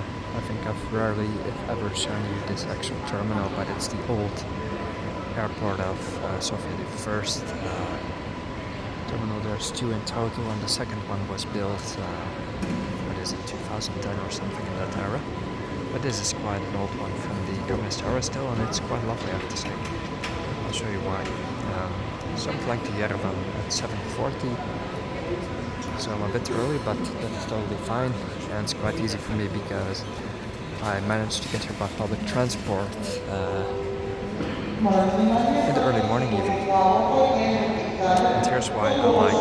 here. I think I've rarely, if ever, shown you this actual terminal, but it's the old airport of Sofia the first terminal. There's two in total, and the second one was built, what is it, 2010 or something in that era. But this is quite an old one from the communist era still, and it's quite lovely, I have to say. I'll show you why. So I'm flying to Yerevan at 7:40. So I'm a bit early, but that's totally fine, and it's quite easy for me because I managed to get here by public transport in the early morning even. And here's why I like the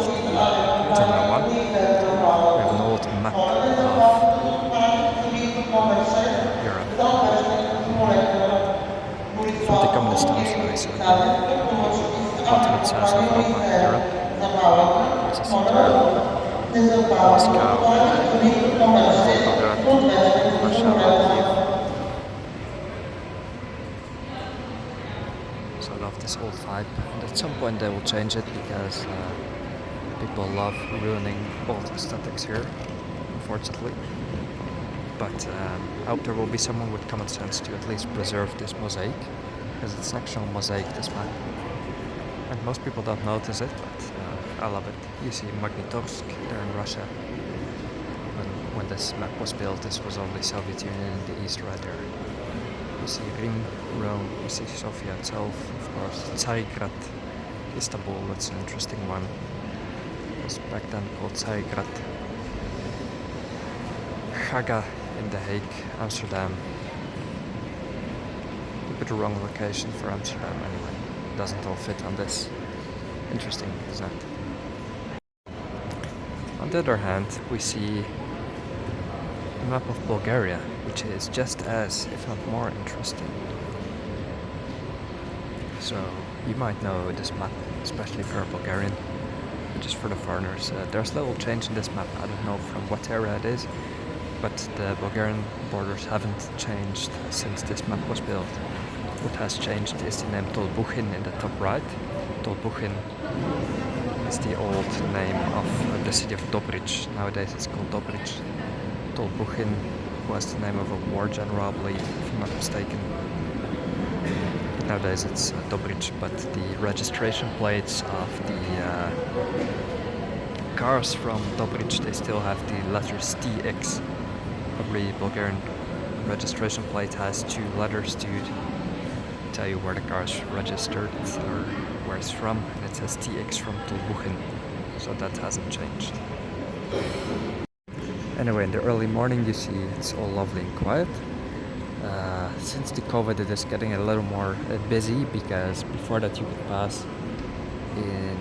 Terminal 1. We have an old map of Europe from the communist times, really. So the bottom it says Europa, Europe, which is Moscow, Volgograd, Warsaw, Kiev. So I love this old vibe, and at some point they will change it because people love ruining old aesthetics here, unfortunately. But I hope there will be someone with common sense to at least preserve this mosaic, because it's an actual mosaic, this map. And most people don't notice it, but I love it. You see Magnitogorsk there in Russia. When this map was built, this was only Soviet Union in the east right there. You see Rim, Rome, you see Sofia itself, of course. Tsarigrad, Istanbul, that's an interesting one. It was back then called Tsarigrad. Haga in The Hague, Amsterdam. A bit the wrong location for Amsterdam anyway. Doesn't all fit on this. Interesting, isn't it? On the other hand, we see a map of Bulgaria, which is just as, if not more, interesting. So you might know this map, especially for a Bulgarian, but just for the foreigners. There's little change in this map. I don't know from what era it is, but the Bulgarian borders haven't changed since this map was built. What has changed is the name Tolbuchin in the top right. Tolbuchin is the old name of the city of Dobrich. Nowadays it's called Dobrich. Tolbuchin was the name of a war general, I believe, if I'm not mistaken. Nowadays it's Dobrich, but the registration plates of the cars from Dobrich, they still have the letters TX. Every Bulgarian registration plate has two letters to tell you where the car is registered or where it's from, and it says TX from Tolbuchin, so that hasn't changed. Anyway, in the early morning you see it's all lovely and quiet. Since the COVID it is getting a little more busy, because before that you could pass in,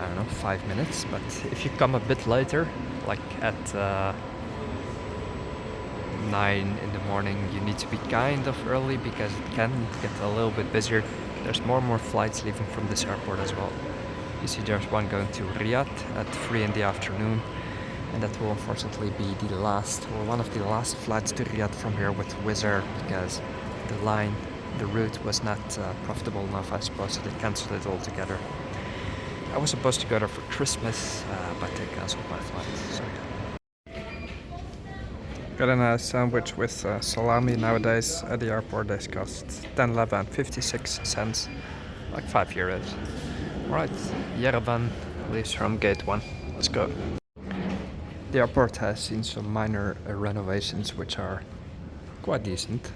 I don't know, 5 minutes, but if you come a bit later, like at 9 in the morning, you need to be kind of early because it can get a little bit busier. There's more and more flights leaving from this airport as well. You see there's one going to Riyadh at 3 in the afternoon, and that will unfortunately be the last, or one of the last flights to Riyadh from here with Wizz Air, because the route was not profitable enough, I suppose, so they cancelled it altogether. I was supposed to go there for Christmas, but they cancelled my flight, so yeah. Got a nice sandwich with salami. Nowadays at the airport this costs 10 leva and 56 cents, like €5. Alright, Yerevan leaves from gate 1. Let's go. The airport has seen some minor renovations which are quite decent.